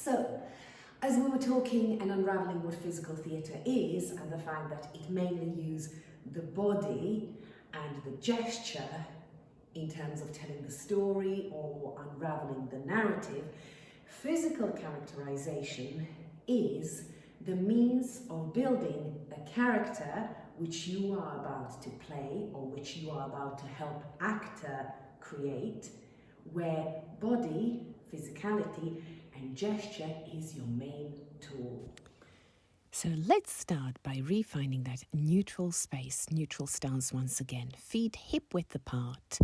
So, as we were talking and unravelling what physical theatre is and the fact that it mainly uses the body and the gesture in terms of telling the story or unravelling the narrative, physical characterization is the means of building a character which you are about to play or which you are about to help actor create, where body, physicality and gesture is your main tool. So let's start by refining that neutral space, neutral stance once again. Feet hip-width apart,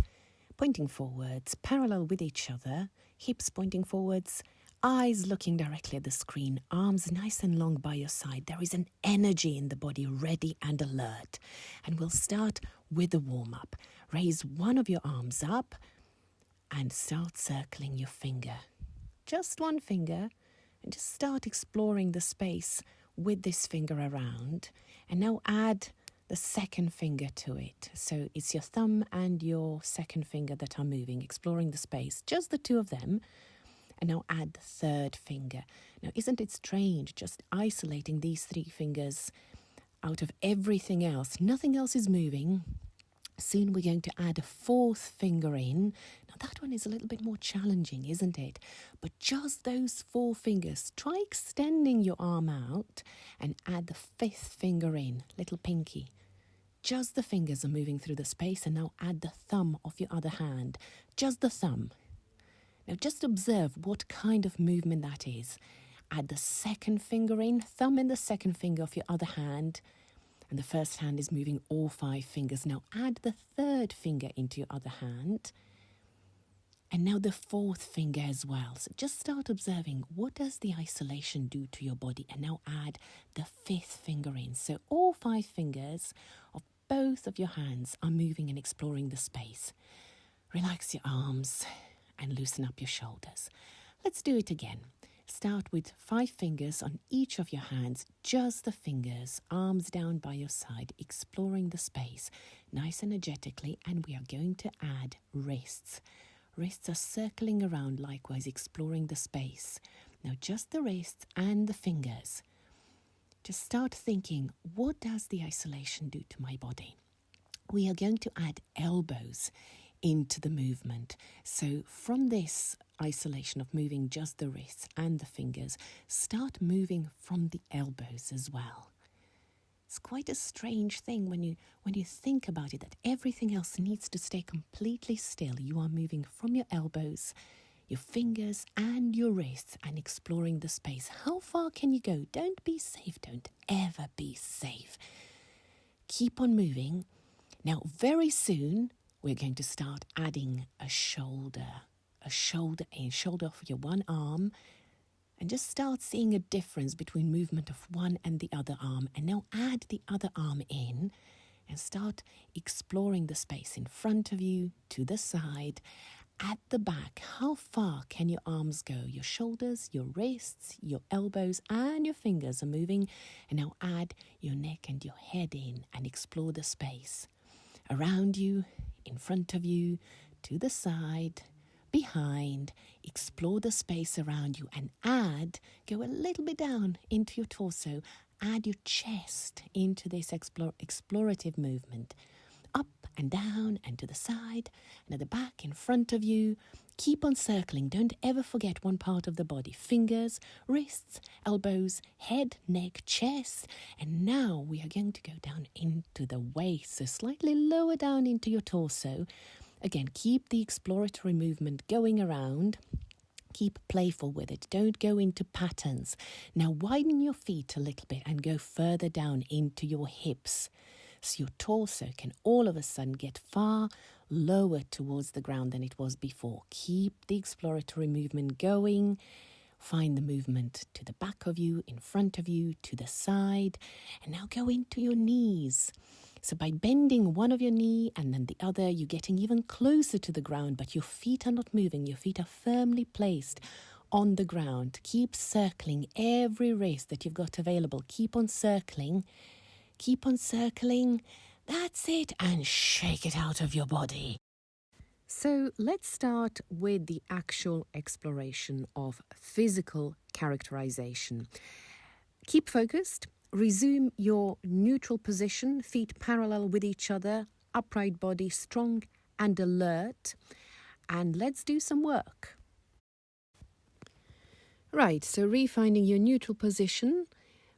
pointing forwards, parallel with each other, hips pointing forwards, eyes looking directly at the screen, arms nice and long by your side. There is an energy in the body, ready and alert. And we'll start with the warm-up. Raise one of your arms up and start circling your finger. Just one finger, and just start exploring the space with this finger around. And now add the second finger to it. So it's your thumb and your second finger that are moving, exploring the space, just the two of them. And now add the third finger. Now, isn't it strange just isolating these three fingers out of everything else? Nothing else is moving. Soon we're going to add a fourth finger in. Now that one is a little bit more challenging, isn't it? But just those four fingers. Try extending your arm out and add the fifth finger in, little pinky. Just the fingers are moving through the space, and now add the thumb of your other hand. Just the thumb. Now just observe what kind of movement that is. Add the second finger in, thumb in the second finger of your other hand. And the first hand is moving all five fingers. Now add the third finger into your other hand. And now the fourth finger as well. So just start observing, what does the isolation do to your body? And now add the fifth finger in. So all five fingers of both of your hands are moving and exploring the space. Relax your arms and loosen up your shoulders. Let's do it again. Start with 5 fingers on each of your hands, just the fingers, arms down by your side, exploring the space, nice energetically, and we are going to add wrists. Wrists are circling around, likewise exploring the space. Now just the wrists and the fingers. Just start thinking, what does the isolation do to my body? We are going to add elbows into the movement. So from this isolation of moving just the wrists and the fingers, start moving from the elbows as well. It's quite a strange thing when you think about it, that everything else needs to stay completely still. You are moving from your elbows, your fingers and your wrists and exploring the space. How far can you go? Don't be safe. Don't ever be safe. Keep on moving. Now very soon we're going to start adding a shoulder for your one arm, and just start seeing a difference between movement of one and the other arm. And now add the other arm in and start exploring the space in front of you, to the side, at the back. How far can your arms go? Your shoulders, your wrists, your elbows and your fingers are moving. And now add your neck and your head in and explore the space around you, in front of you, to the side, behind. Explore the space around you and go a little bit down into your torso. Add your chest into this explorative movement. Up and down and to the side and at the back, in front of you. Keep on circling. Don't ever forget one part of the body. Fingers, wrists, elbows, head, neck, chest. And now we are going to go down into the waist. So slightly lower down into your torso. Again, keep the exploratory movement going around. Keep playful with it. Don't go into patterns. Now widen your feet a little bit and go further down into your hips. So your torso can all of a sudden get far lower towards the ground than it was before. Keep the exploratory movement going. Find the movement to the back of you, in front of you, to the side. And now go into your knees. So by bending one of your knee and then the other, you're getting even closer to the ground, but your feet are not moving. Your feet are firmly placed on the ground. Keep circling every wrist that you've got available. Keep on circling. Keep on circling. That's it. And shake it out of your body. So let's start with the actual exploration of physical characterization. Keep focused, resume your neutral position, feet parallel with each other, upright body, strong and alert, and let's do some work. Right, so refinding your neutral position,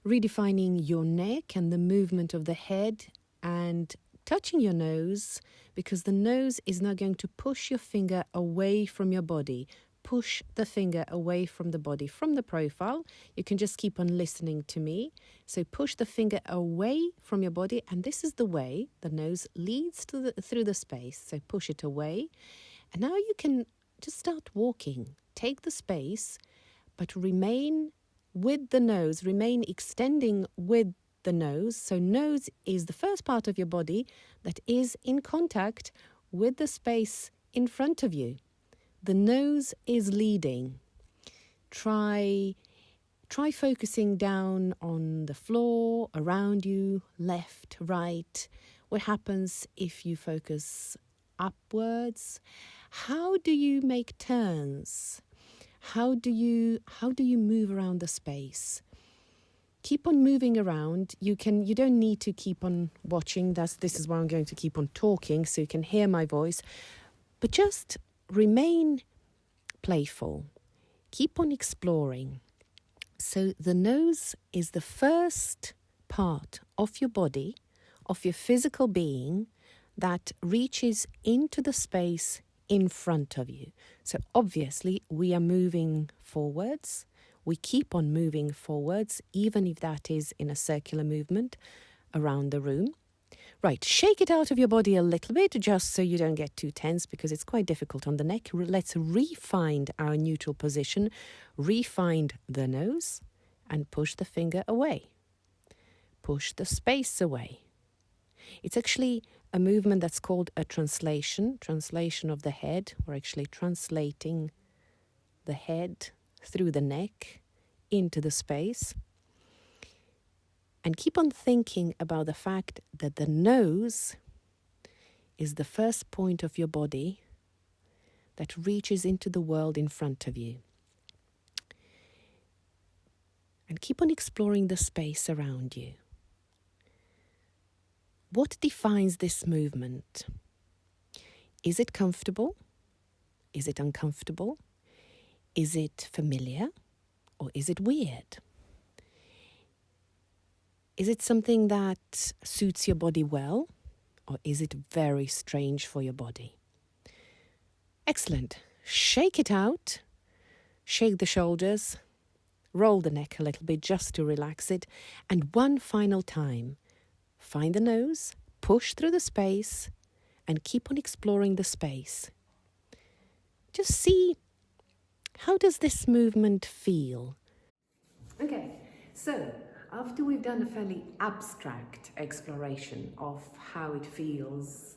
redefining your neck and the movement of the head, and touching your nose, because the nose is now going to push your finger away from your body. Push the finger away from the body, from the profile. You can just keep on listening to me. So push the finger away from your body, and this is the way the nose leads through the space. So push it away. And now you can just start walking. Take the space, but remain with the nose, remain extending with the nose. So nose is the first part of your body that is in contact with the space in front of you. The nose is leading. Try focusing down on the floor, around you, left, right. What happens if you focus upwards? How do you make turns? How do you move around the space? Keep on moving around. You don't need to keep on watching. This is why I'm going to keep on talking so you can hear my voice. But just remain playful. Keep on exploring. So the nose is the first part of your body, of your physical being, that reaches into the space in front of you. So obviously we are moving forwards. We keep on moving forwards, even if that is in a circular movement around the room. Right, shake it out of your body a little bit, just so you don't get too tense, because it's quite difficult on the neck. Let's refind our neutral position, refind the nose, and push the finger away. Push the space away. It's actually a movement that's called a translation of the head. We're actually translating the head through the neck into the space. And keep on thinking about the fact that the nose is the first point of your body that reaches into the world in front of you. And keep on exploring the space around you. What defines this movement? Is it comfortable? Is it uncomfortable? Is it familiar? Or is it weird? Is it something that suits your body well? Or is it very strange for your body? Excellent. Shake it out. Shake the shoulders. Roll the neck a little bit just to relax it. And one final time, find the nose, push through the space, and keep on exploring the space. Just see, how does this movement feel? Okay, so after we've done a fairly abstract exploration of how it feels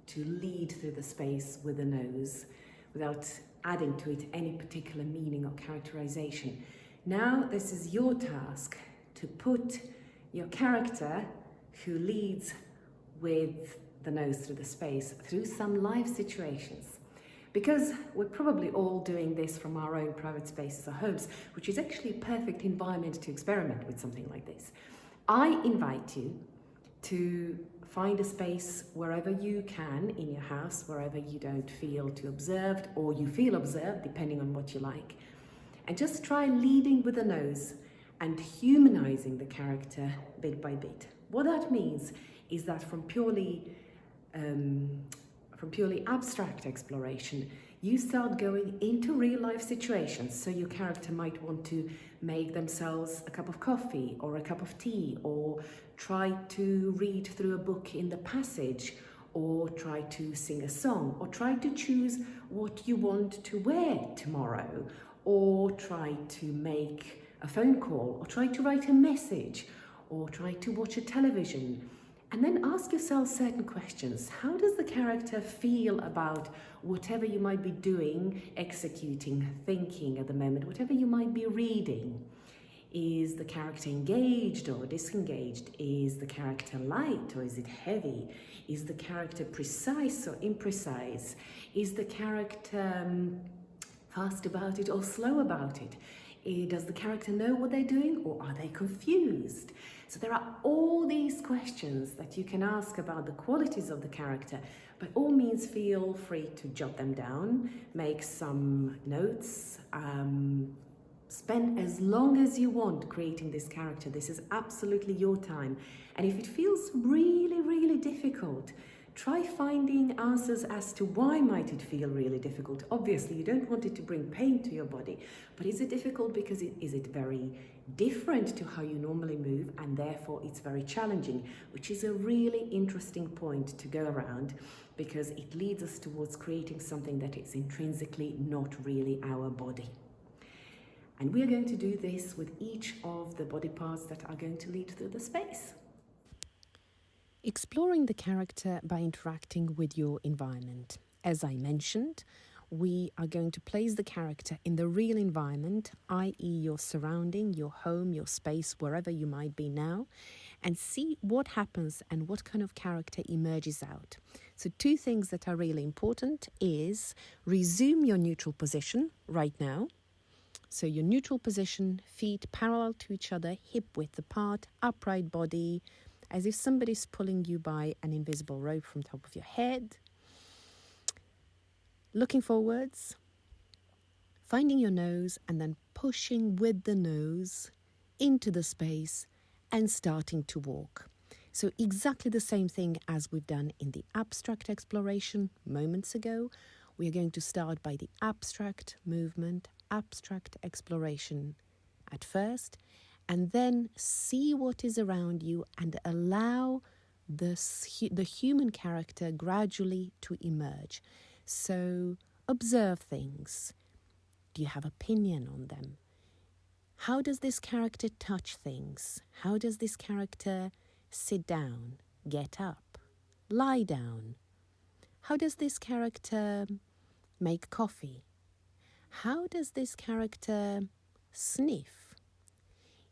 to lead through the space with the nose without adding to it any particular meaning or characterization, now this is your task to put your character who leads with the nose through the space through some live situations. Because we're probably all doing this from our own private spaces or homes, which is actually a perfect environment to experiment with something like this. I invite you to find a space wherever you can in your house, wherever you don't feel too observed or you feel observed, depending on what you like. And just try leading with the nose and humanizing the character bit by bit. What that means is that from purely abstract exploration, you start going into real life situations. So your character might want to make themselves a cup of coffee or a cup of tea, or try to read through a book in the passage, or try to sing a song, or try to choose what you want to wear tomorrow, or try to make a phone call, or try to write a message, or try to watch a television. And then ask yourself certain questions. How does the character feel about whatever you might be doing, executing, thinking at the moment, whatever you might be reading? Is the character engaged or disengaged? Is the character light or is it heavy? Is the character precise or imprecise? Is the character fast about it or slow about it? Does the character know what they're doing or are they confused? So there are all these questions that you can ask about the qualities of the character. By all means, feel free to jot them down, make some notes, spend as long as you want creating this character. This is absolutely your time. And if it feels really, really difficult, try finding answers as to why might it feel really difficult. Obviously, you don't want it to bring pain to your body, but is it difficult because is it very different to how you normally move and therefore it's very challenging, which is a really interesting point to go around because it leads us towards creating something that is intrinsically not really our body. And we are going to do this with each of the body parts that are going to lead through the space. Exploring the character by interacting with your environment. As I mentioned, we are going to place the character in the real environment, i.e. your surrounding, your home, your space, wherever you might be now, and see what happens and what kind of character emerges out. So 2 things that are really important is resume your neutral position right now. So your neutral position, feet parallel to each other, hip width apart, upright body, as if somebody's pulling you by an invisible rope from top of your head. Looking forwards, finding your nose and then pushing with the nose into the space and starting to walk. So exactly the same thing as we've done in the abstract exploration moments ago. We are going to start by the abstract movement, abstract exploration at first, and then see what is around you and allow the human character gradually to emerge. So observe things. Do you have opinion on them? How does this character touch things? How does this character sit down, get up, lie down? How does this character make coffee? How does this character sniff?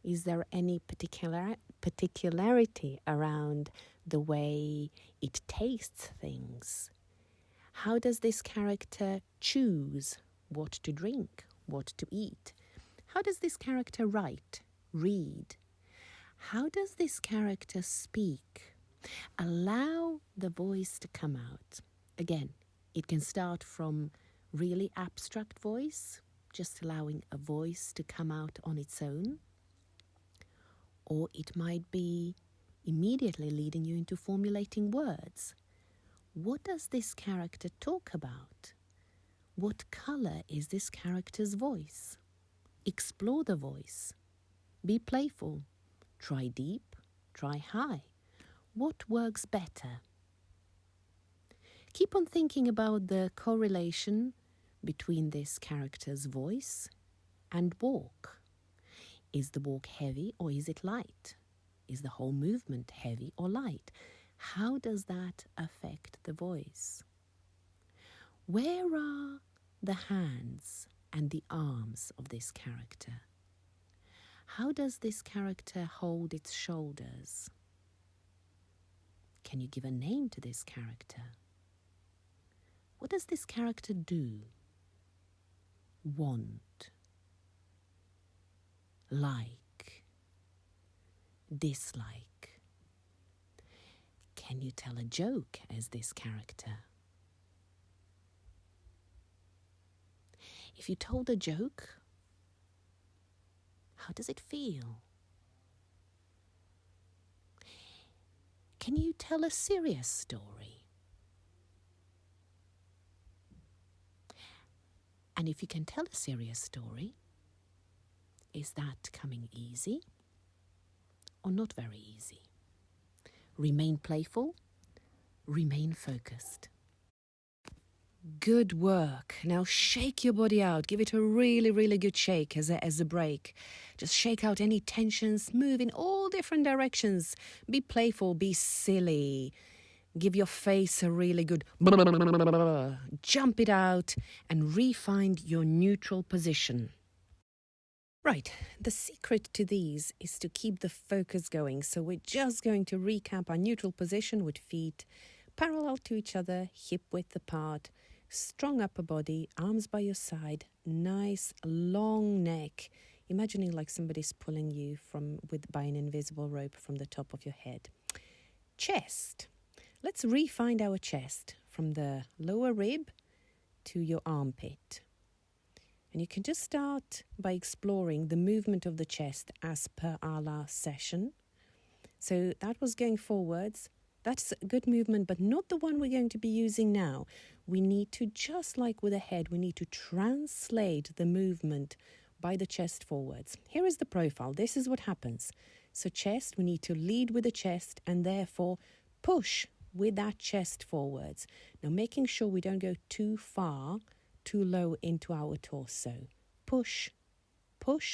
Is there any particularity around the way it tastes things? How does this character choose what to drink, what to eat? How does this character write, read? How does this character speak? Allow the voice to come out. Again, it can start from really abstract voice, just allowing a voice to come out on its own. Or it might be immediately leading you into formulating words. What does this character talk about? What color is this character's voice? Explore the voice. Be playful. Try deep, try high. What works better? Keep on thinking about the correlation between this character's voice and walk. Is the walk heavy or is it light? Is the whole movement heavy or light? How does that affect the voice? Where are the hands and the arms of this character? How does this character hold its shoulders? Can you give a name to this character? What does this character do? Want, like, dislike. Can you tell a joke as this character? If you told a joke, how does it feel? Can you tell a serious story? And if you can tell a serious story, is that coming easy or not very easy? Remain playful, remain focused. Good work. Now shake your body out. Give it a really, really good shake as a break. Just shake out any tensions. Move in all different directions. Be playful. Be silly. Give your face a really good jump it out and re-find your neutral position. Right, the secret to these is to keep the focus going. So we're just going to recap our neutral position with feet parallel to each other, hip width apart, strong upper body, arms by your side, nice long neck, imagining like somebody's pulling you by an invisible rope from the top of your head. Chest. Let's refine our chest from the lower rib to your armpit. And you can just start by exploring the movement of the chest as per our last session. So that was going forwards. That's a good movement, but not the one we're going to be using now. We need to, just like with the head, we need to translate the movement by the chest forwards. Here is the profile. This is what happens. So chest, we need to lead with the chest and therefore push with that chest forwards. Now making sure we don't go too far, too low into our torso. Push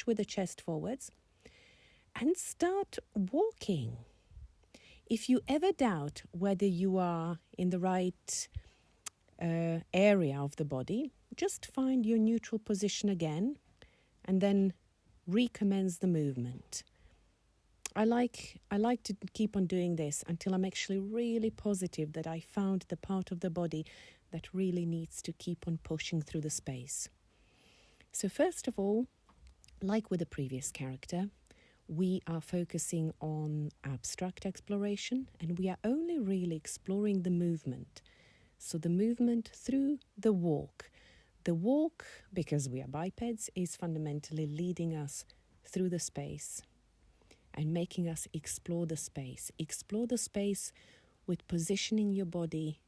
with the chest forwards and start walking. If you ever doubt whether you are in the right area of the body, just find your neutral position again and then recommence the movement. I like to keep on doing this until I'm actually really positive that I found the part of the body that really needs to keep on pushing through the space. So first of all, like with the previous character, we are focusing on abstract exploration and we are only really exploring the movement. So the movement through the walk. The walk, because we are bipeds, is fundamentally leading us through the space and making us explore the space. Explore the space with positioning your body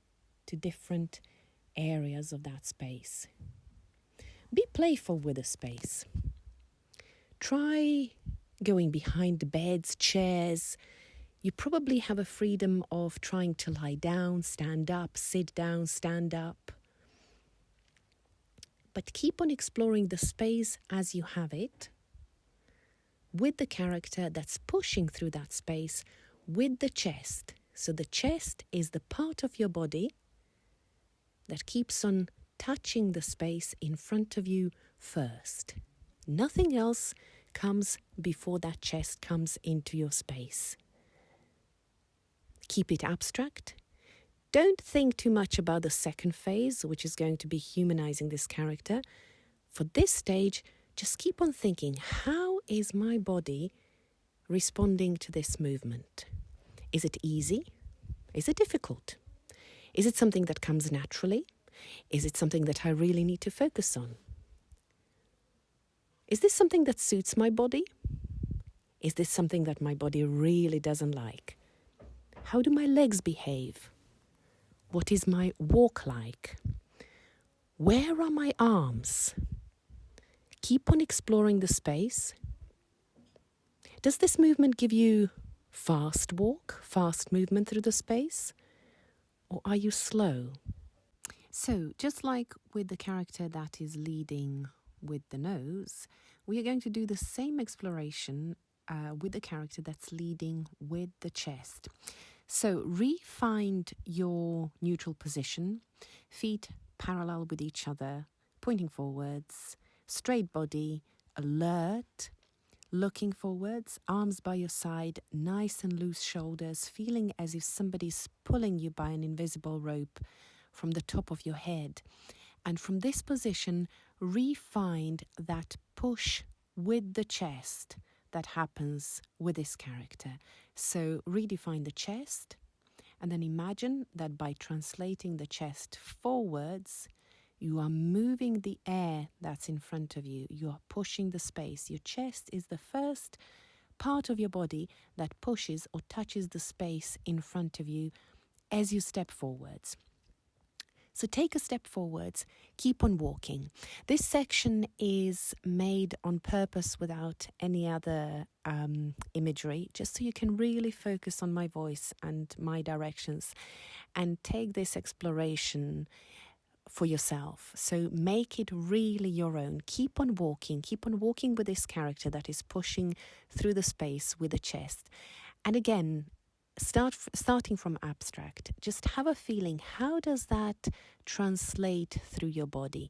to different areas of that space. Be playful with the space. Try going behind beds, chairs. You probably have a freedom of trying to lie down, stand up, sit down, stand up. But keep on exploring the space as you have it, with the character that's pushing through that space, with the chest. So the chest is the part of your body that keeps on touching the space in front of you first. Nothing else comes before that chest comes into your space. Keep it abstract. Don't think too much about the second phase, which is going to be humanizing this character. For this stage, just keep on thinking, how is my body responding to this movement? Is it easy? Is it difficult? Is it something that comes naturally? Is it something that I really need to focus on? Is this something that suits my body? Is this something that my body really doesn't like? How do my legs behave? What is my walk like? Where are my arms? Keep on exploring the space. Does this movement give you fast walk, fast movement through the space? Or are you slow? So, just like with the character that is leading with the nose, we are going to do the same exploration with the character that's leading with the chest. So, re-find your neutral position, feet parallel with each other, pointing forwards, straight body, alert, looking forwards, arms by your side, nice and loose shoulders, feeling as if somebody's pulling you by an invisible rope from the top of your head. And from this position, re-find that push with the chest that happens with this character. So redefine the chest and then imagine that by translating the chest forwards, you are moving the air that's in front of you. You are pushing the space. Your chest is the first part of your body that pushes or touches the space in front of you as you step forwards. So take a step forwards, keep on walking. This section is made on purpose without any other imagery, just so you can really focus on my voice and my directions and take this exploration for yourself. So make it really your own. Keep on walking with this character that is pushing through the space with the chest. And again, starting from abstract, just have a feeling, how does that translate through your body?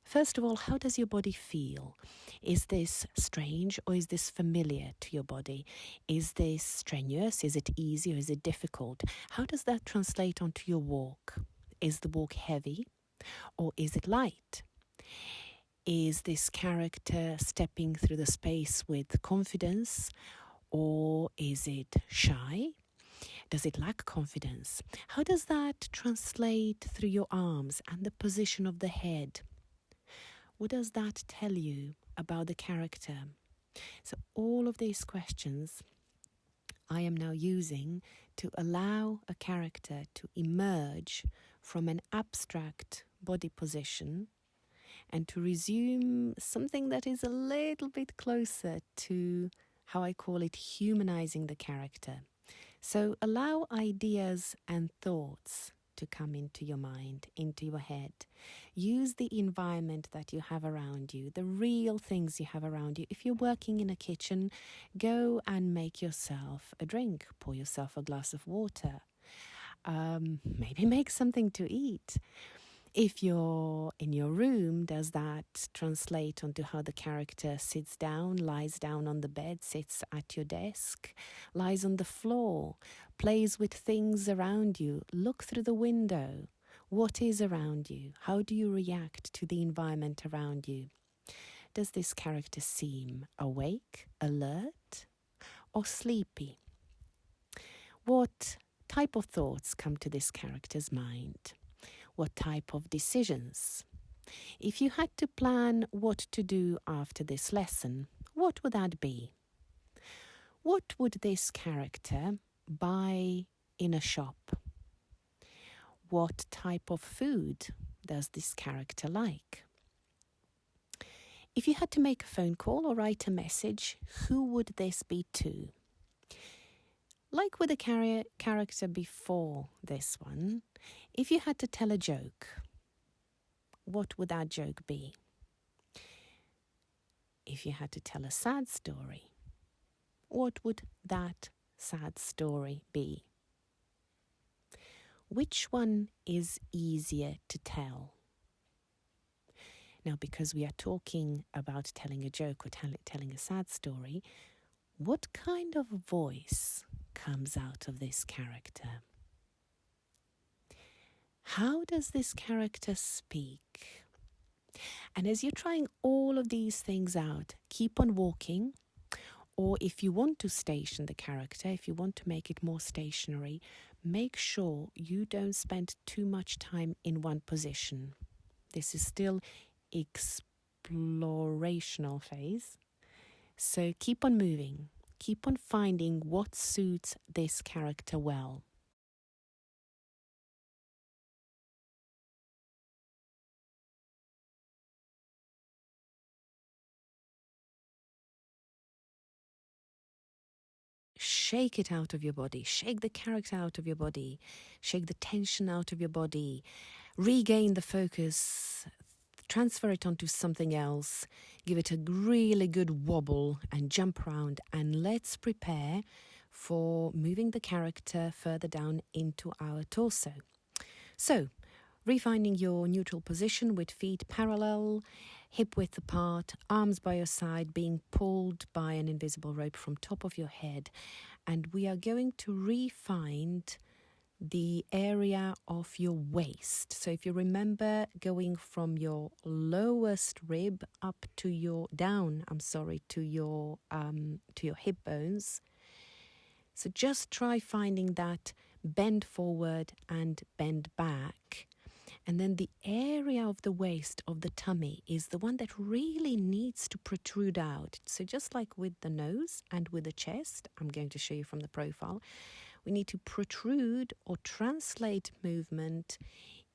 First of all, how does your body feel? Is this strange or is this familiar to your body? Is this strenuous? Is it easy or is it difficult? How does that translate onto your walk? Is the walk heavy or is it light? Is this character stepping through the space with confidence or is it shy? Does it lack confidence? How does that translate through your arms and the position of the head? What does that tell you about the character? So all of these questions I am now using to allow a character to emerge from an abstract body position and to resume something that is a little bit closer to how I call it humanizing the character. So allow ideas and thoughts to come into your mind, into your head. Use the environment that you have around you, the real things you have around you. If you're working in a kitchen, go and make yourself a drink. Pour yourself a glass of water. Maybe make something to eat. If you're in your room, does that translate onto how the character sits down, lies down on the bed, sits at your desk, lies on the floor, plays with things around you, look through the window? What is around you? How do you react to the environment around you? Does this character seem awake, alert, or sleepy? What type of thoughts come to this character's mind? What type of decisions? If you had to plan what to do after this lesson, what would that be? What would this character buy in a shop? What type of food does this character like? If you had to make a phone call or write a message, who would this be to? Like with the character before this one, if you had to tell a joke, what would that joke be? If you had to tell a sad story, what would that sad story be? Which one is easier to tell? Now, because we are talking about telling a joke or telling a sad story, what kind of voice comes out of this character? How does this character speak? And as you're trying all of these things out, keep on walking, or if you want to station the character, if you want to make it more stationary, make sure you don't spend too much time in one position. This is still explorational phase. So keep on moving. Keep on finding what suits this character well. Shake it out of your body. Shake the character out of your body. Shake the tension out of your body. Regain the focus. Transfer it onto something else. Give it a really good wobble and jump around. And let's prepare for moving the character further down into our torso. So, refinding your neutral position with feet parallel, hip width apart, arms by your side, being pulled by an invisible rope from top of your head. And we are going to refine the area of your waist. So if you remember going from your lowest rib up to your to your hip bones. So just try finding that bend forward and bend back. And then the area of the waist of the tummy is the one that really needs to protrude out. So just like with the nose and with the chest, I'm going to show you from the profile, we need to protrude or translate movement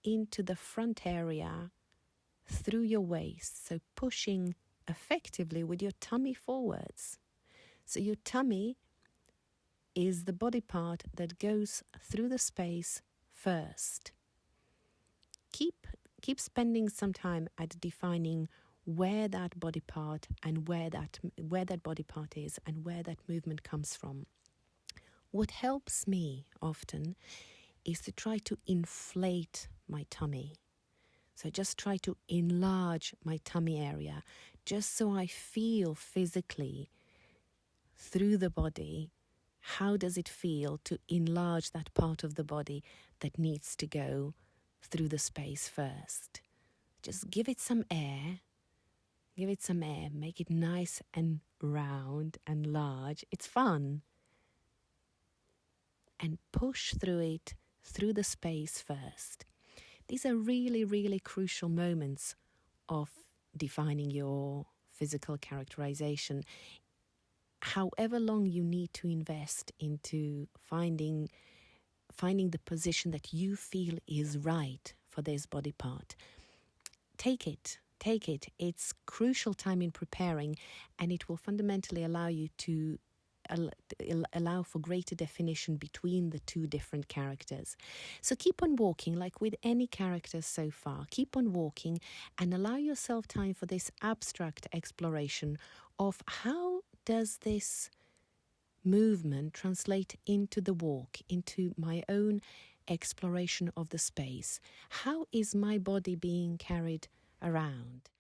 into the front area through your waist. So pushing effectively with your tummy forwards. So your tummy is the body part that goes through the space first. Keep spending some time at defining where that body part and where that body part is and where that movement comes from. What helps me often is to try to inflate my tummy. So just try to enlarge my tummy area, just so I feel physically through the body. How does it feel to enlarge that part of the body that needs to go through the space first? Just give it some air. Give it some air. Make it nice and round and large. It's fun. And push through it, through the space first. These are really, really crucial moments of defining your physical characterization. However long you need to invest into finding the position that you feel is right for this body part, take it. It's crucial time in preparing, and it will fundamentally allow you to allow for greater definition between the two different characters. So keep on walking, like with any character so far. Keep on walking and allow yourself time for this abstract exploration of how does this movement translate into the walk, into my own exploration of the space. How is my body being carried around?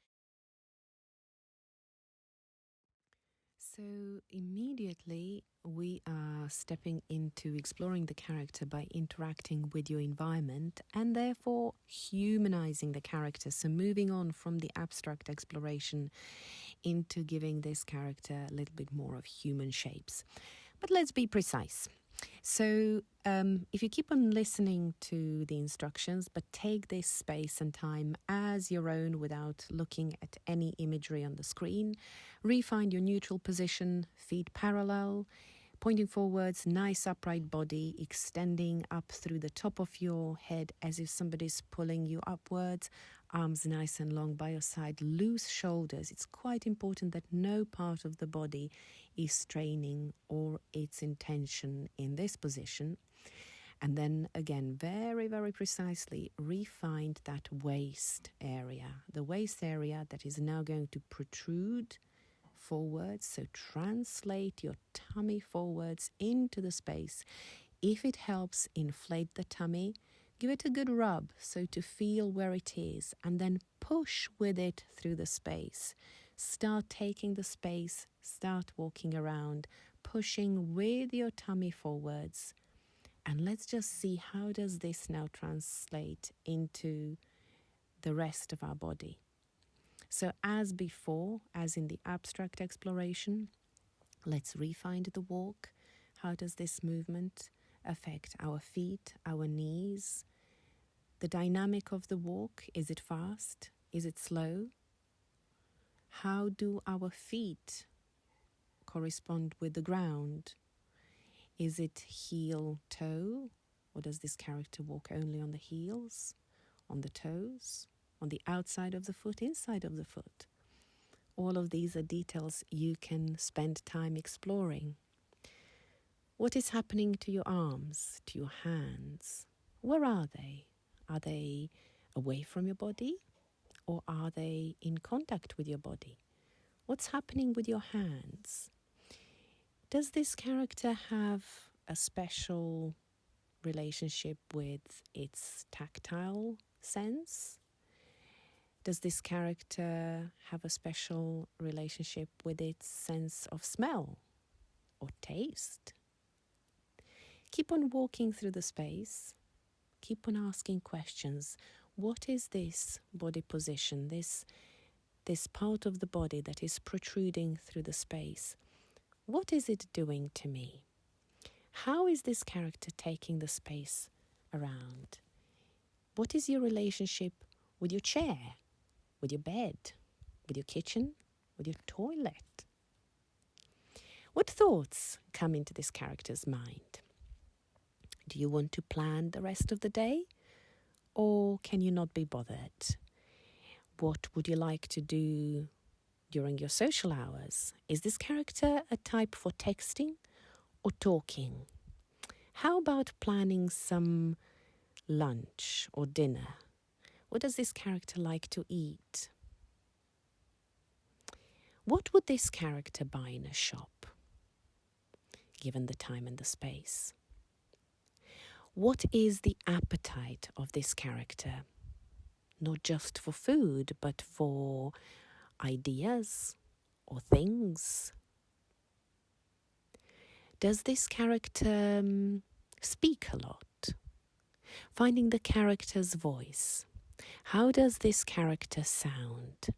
So immediately we are stepping into exploring the character by interacting with your environment and therefore humanizing the character. So moving on from the abstract exploration into giving this character a little bit more of human shapes. But let's be precise. So if you keep on listening to the instructions, but take this space and time as your own without looking at any imagery on the screen, refine your neutral position, feet parallel, pointing forwards, nice upright body, extending up through the top of your head as if somebody's pulling you upwards, arms nice and long by your side, loose shoulders. It's quite important that no part of the body is straining or its intention in this position. And then again, very, very precisely, refine that waist area. The waist area that is now going to protrude forwards. So translate your tummy forwards into the space. If it helps, inflate the tummy. Give it a good rub, so to feel where it is, and then push with it through the space. Start taking the space, start walking around, pushing with your tummy forwards. And let's just see, how does this now translate into the rest of our body? So as before, as in the abstract exploration, let's refine the walk. How does this movement affect our feet, our knees? The dynamic of the walk, is it fast? Is it slow? How do our feet correspond with the ground? Is it heel-toe? Or does this character walk only on the heels, on the toes, on the outside of the foot, inside of the foot? All of these are details you can spend time exploring. What is happening to your arms, to your hands? Where are they? Are they away from your body, or are they in contact with your body? What's happening with your hands? Does this character have a special relationship with its tactile sense? Does this character have a special relationship with its sense of smell or taste? Keep on walking through the space. Keep on asking questions. What is this body position, this part of the body that is protruding through the space? What is it doing to me? How is this character taking the space around? What is your relationship with your chair, with your bed, with your kitchen, with your toilet? What thoughts come into this character's mind? Do you want to plan the rest of the day, or can you not be bothered? What would you like to do during your social hours? Is this character a type for texting or talking? How about planning some lunch or dinner? What does this character like to eat? What would this character buy in a shop, given the time and the space? What is the appetite of this character? not just for food, but for ideas or things? Does this character speak a lot? Finding the character's voice. How does this character sound?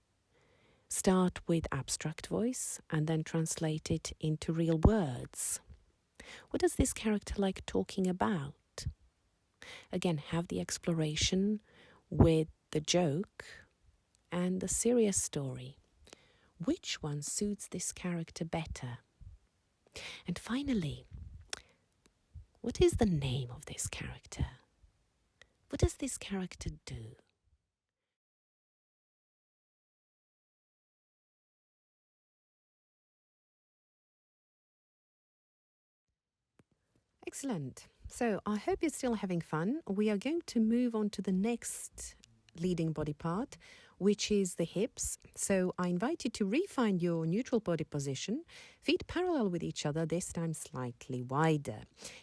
Start with abstract voice and then translate it into real words. What does this character like talking about? Again, have the exploration with the joke and the serious story. Which one suits this character better? And finally, what is the name of this character? What does this character do? Excellent. So I hope you're still having fun. We are going to move on to the next leading body part, which is the hips. So I invite you to refine your neutral body position, feet parallel with each other, this time slightly wider.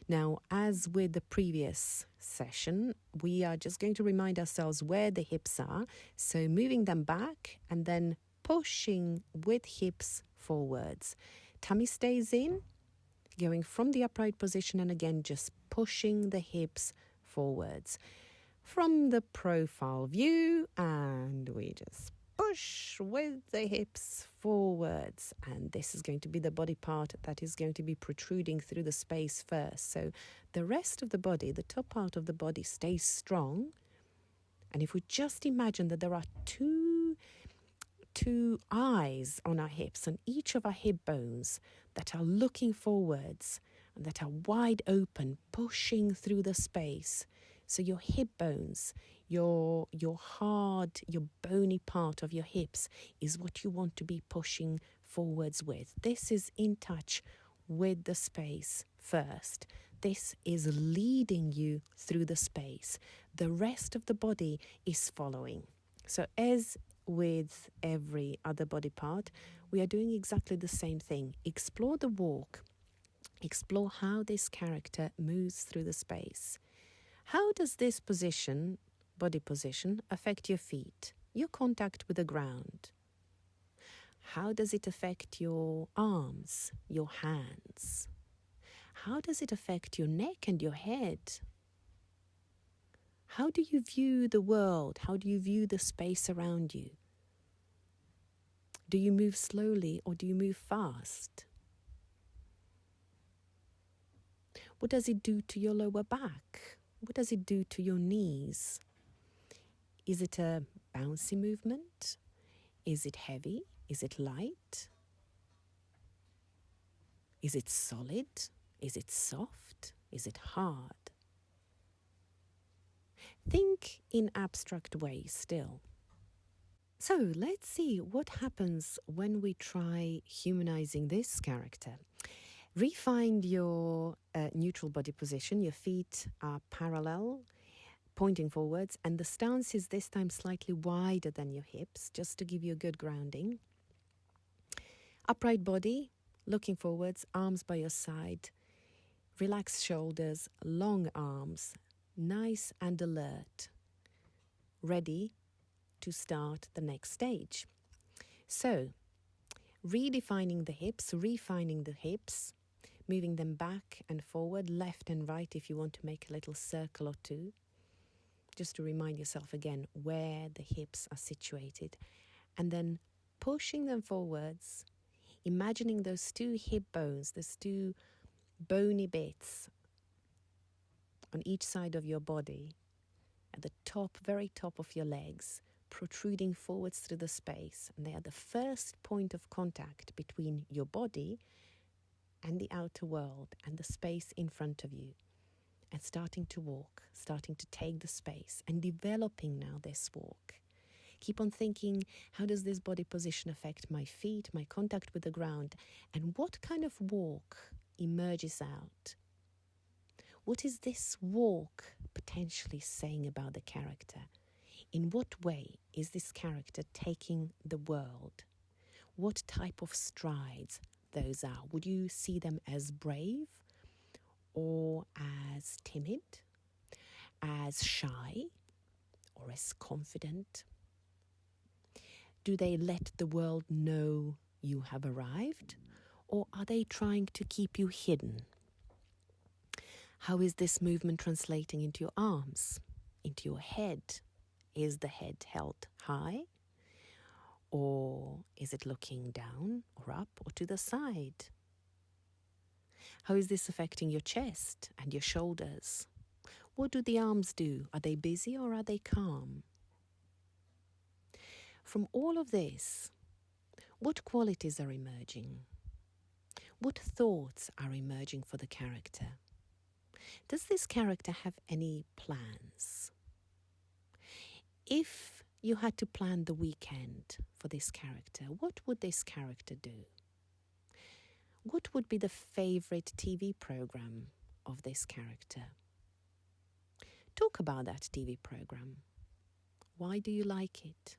Now, as with the previous session, we are just going to remind ourselves where the hips are. So moving them back and then pushing with hips forwards. Tummy stays in, going from the upright position and again just pushing the hips forwards. From the profile view, and we just push with the hips forwards, and this is going to be the body part that is going to be protruding through the space first. So the rest of the body, the top part of the body, stays strong. And if we just imagine that there are two eyes on our hips, on each of our hip bones, that are looking forwards and that are wide open, pushing through the space. So your hip bones, your hard, your bony part of your hips is what you want to be pushing forwards with. This is in touch with the space first. This is leading you through the space. The rest of the body is following. So as with every other body part, we are doing exactly the same thing. Explore the walk. Explore how this character moves through the space. How does this position, body position, affect your feet, your contact with the ground? How does it affect your arms, your hands? How does it affect your neck and your head? How do you view the world? How do you view the space around you? Do you move slowly or do you move fast? What does it do to your lower back? What does it do to your knees? Is it a bouncy movement? Is it heavy? Is it light? Is it solid? Is it soft? Is it hard? Think in abstract ways still. So let's see what happens when we try humanizing this character. Refine your neutral body position. Your feet are parallel, pointing forwards, and the stance is this time slightly wider than your hips, just to give you a good grounding. Upright body, looking forwards, arms by your side, relaxed shoulders, long arms, nice and alert, ready to start the next stage. So, redefining the hips, refining the hips, moving them back and forward, left and right if you want to make a little circle or two, just to remind yourself again where the hips are situated, and then pushing them forwards, imagining those two hip bones, those two bony bits on each side of your body, at the top, very top of your legs, protruding forwards through the space, and they are the first point of contact between your body and the outer world and the space in front of you, and starting to walk, starting to take the space and developing now this walk. Keep on thinking, how does this body position affect my feet, my contact with the ground, and what kind of walk emerges out? What is this walk potentially saying about the character? In what way is this character taking the world? What type of strides those are? Would you see them as brave or as timid, as shy, or as confident? Do they let the world know you have arrived, or are they trying to keep you hidden? How is this movement translating into your arms, into your head? Is the head held high, or is it looking down or up or to the side? How is this affecting your chest and your shoulders? What do the arms do? Are they busy or are they calm? From all of this, what qualities are emerging? What thoughts are emerging for the character? Does this character have any plans? If you had to plan the weekend for this character, what would this character do? What would be the favorite TV program of this character? Talk about that TV program. Why do you like it?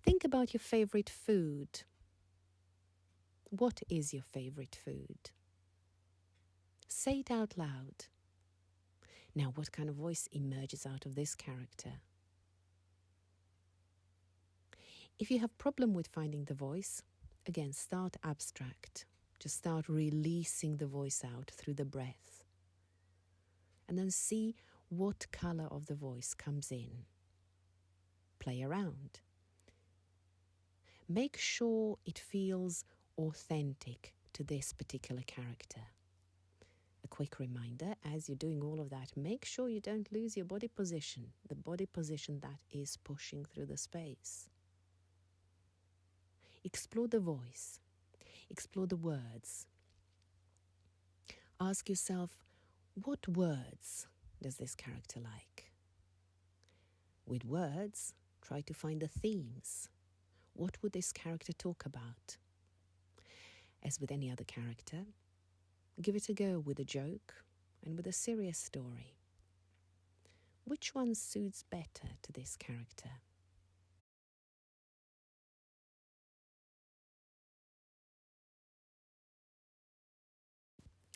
Think about your favorite food. What is your favorite food? Say it out loud. Now, what kind of voice emerges out of this character? If you have problem with finding the voice, again, start abstract. Just start releasing the voice out through the breath. And then see what color of the voice comes in. Play around. Make sure it feels authentic to this particular character. A quick reminder, as you're doing all of that, make sure you don't lose your body position, the body position that is pushing through the space. Explore the voice. Explore the words. Ask yourself, what words does this character like? With words, try to find the themes. What would this character talk about? As with any other character, give it a go with a joke and with a serious story. Which one suits better to this character?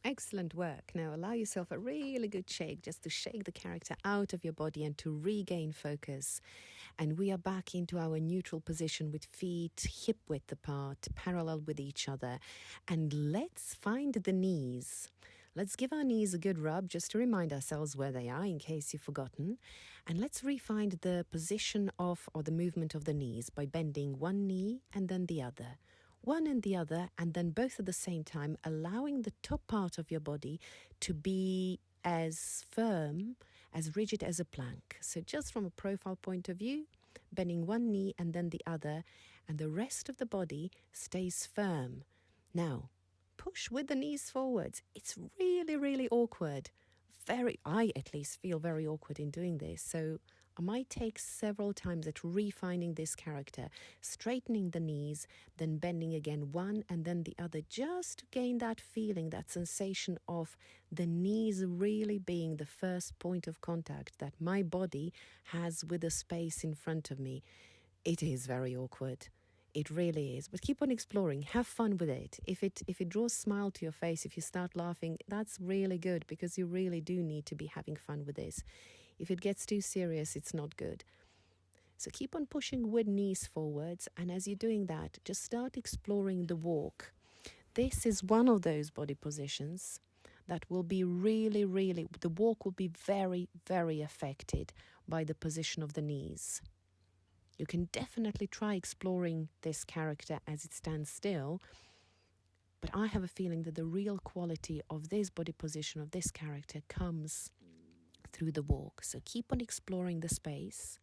Excellent work. Now allow yourself a really good shake, just to shake the character out of your body and to regain focus. And we are back into our neutral position with feet hip width apart, parallel with each other. And let's find the knees. Let's give our knees a good rub just to remind ourselves where they are in case you've forgotten. And let's re-find the position of or the movement of the knees by bending one knee and then the other. One and the other, and then both at the same time, allowing the top part of your body to be as firm, as rigid as a plank. So just from a profile point of view, bending one knee and then the other, and the rest of the body stays firm. Now, push with the knees forwards. It's really, really awkward. I at least feel very awkward in doing this. So I might take several times at refining this character, straightening the knees, then bending again one and then the other, just to gain that feeling, that sensation of the knees really being the first point of contact that my body has with the space in front of me. It is very awkward. It really is. But keep on exploring. Have fun with it. If it draws a smile to your face, if you start laughing, that's really good, because you really do need to be having fun with this. If it gets too serious, it's not good. So keep on pushing with knees forwards. And as you're doing that, just start exploring the walk. This is one of those body positions that will be really, really, the walk will be very, very affected by the position of the knees. You can definitely try exploring this character as it stands still, but I have a feeling that the real quality of this body position of this character comes through the walk. So keep on exploring the space.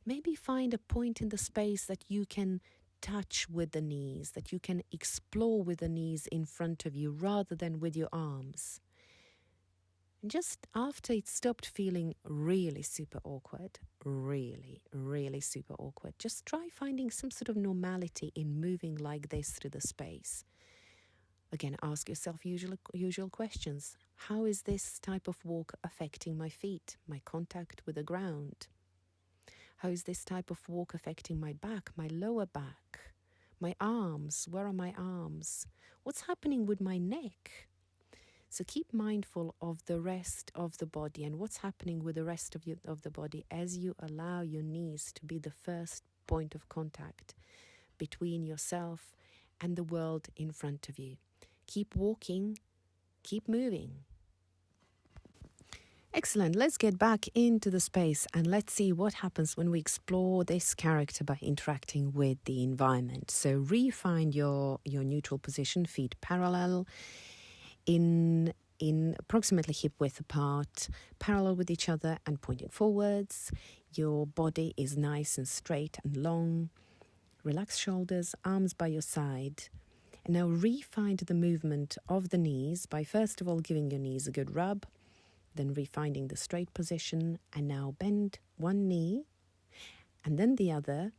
Maybe find a point in the space that you can touch with the knees, that you can explore with the knees in front of you rather than with your arms. And just after it stopped feeling really super awkward, really, really super awkward, just try finding some sort of normality in moving like this through the space. Again, ask yourself usual questions. How is this type of walk affecting my feet, my contact with the ground? How is this type of walk affecting my back, my lower back, my arms? Where are my arms? What's happening with my neck? So keep mindful of the rest of the body and what's happening with the rest of the body as you allow your knees to be the first point of contact between yourself and the world in front of you. Keep walking, keep moving. Excellent. Let's get back into the space and let's see what happens when we explore this character by interacting with the environment. So re-find your neutral position, feet parallel, in approximately hip width apart, parallel with each other and pointing forwards. Your body is nice and straight and long. Relax shoulders, arms by your side. And now re-find the movement of the knees by first of all giving your knees a good rub, then refinding the straight position, and now bend one knee and then the other,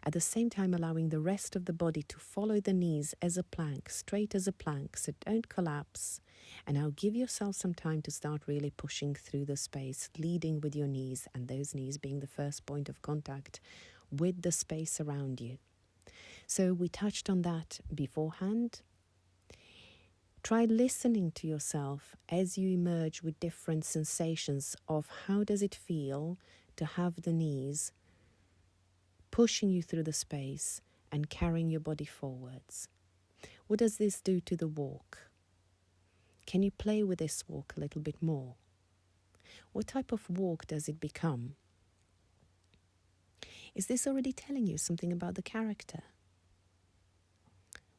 at the same time allowing the rest of the body to follow the knees as a plank, straight as a plank, so don't collapse. And now give yourself some time to start really pushing through the space, leading with your knees, and those knees being the first point of contact with the space around you. So we touched on that beforehand. Try listening to yourself as you emerge with different sensations of how does it feel to have the knees pushing you through the space and carrying your body forwards. What does this do to the walk? Can you play with this walk a little bit more? What type of walk does it become? Is this already telling you something about the character?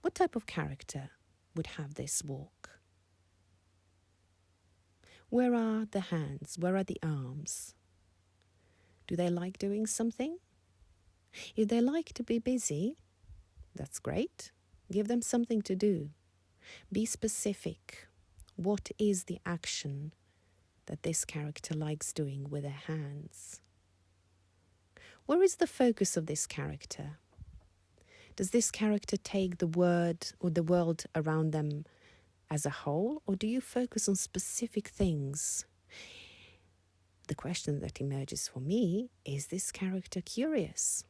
What type of character would have this walk? Where are the hands? Where are the arms? Do they like doing something? If they like to be busy, that's great. Give them something to do. Be specific. What is the action that this character likes doing with their hands? Where is the focus of this character? Does this character take the word or the world around them as a whole, or do you focus on specific things? The question that emerges for me is this character curious?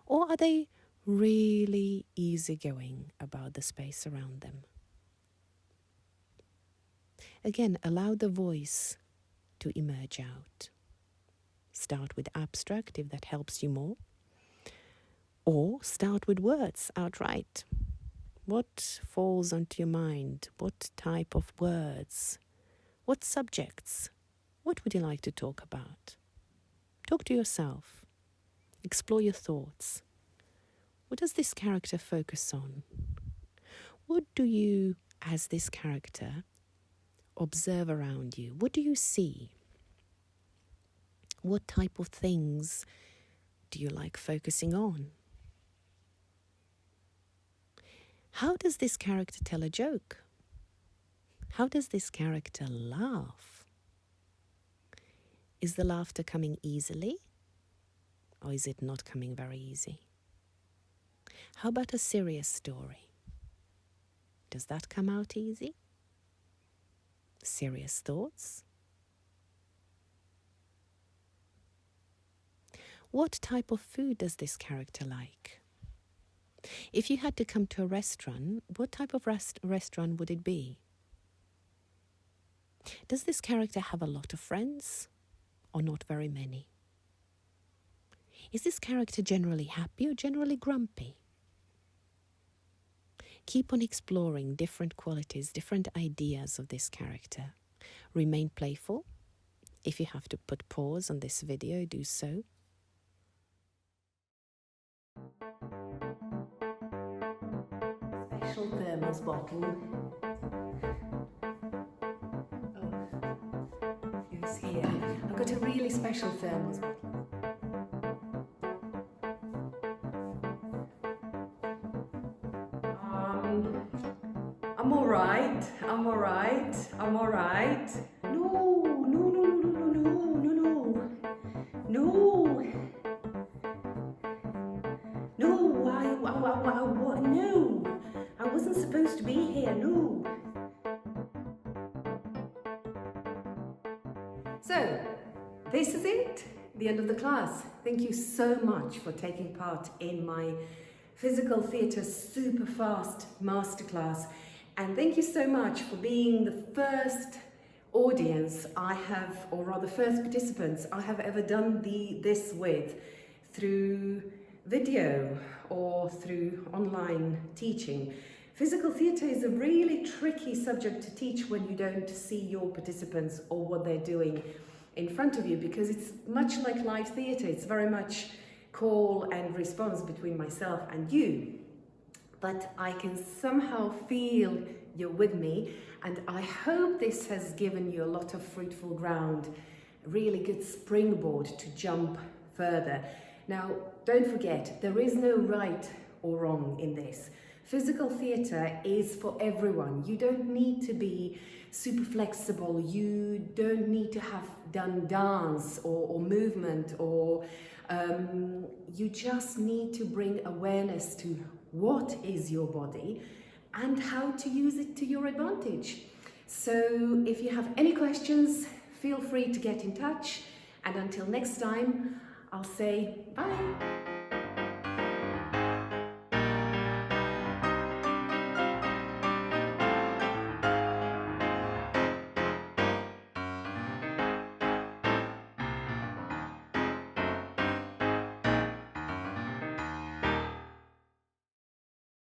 Or are they really easygoing about the space around them? Again, allow the voice to emerge out. Start with abstract if that helps you more. Or start with words outright. What falls onto your mind? What type of words? What subjects? What would you like to talk about? Talk to yourself. Explore your thoughts. What does this character focus on? What do you, as this character, observe around you? What do you see? What type of things do you like focusing on? How does this character tell a joke? How does this character laugh? Is the laughter coming easily? Or is it not coming very easy? How about a serious story? Does that come out easy? Serious thoughts? What type of food does this character like? If you had to come to a restaurant, what type of restaurant would it be? Does this character have a lot of friends or not very many? Is this character generally happy or generally grumpy? Keep on exploring different qualities, different ideas of this character. Remain playful. If you have to put pause on this video, do so. Special thermos bottle. Yes, here. I've got a really special thermos bottle. I'm all right. I'm all right. I'm all right. No. No. I wasn't supposed to be here. No. So, this is it. The end of the class. Thank you so much for taking part in my physical theatre super fast masterclass. And thank you so much for being the first audience I have, or rather first participants I have ever done this with through video or through online teaching. Physical theatre is a really tricky subject to teach when you don't see your participants or what they're doing in front of you, because it's much like live theatre. It's very much call and response between myself and you. But I can somehow feel you're with me, and I hope this has given you a lot of fruitful ground, a really good springboard to jump further. Now, don't forget, there is no right or wrong in this. Physical theatre is for everyone. You don't need to be super flexible. You don't need to have done dance or movement, or you just need to bring awareness to what is your body and how to use it to your advantage. So if you have any questions, feel free to get in touch. And until next time, I'll say bye.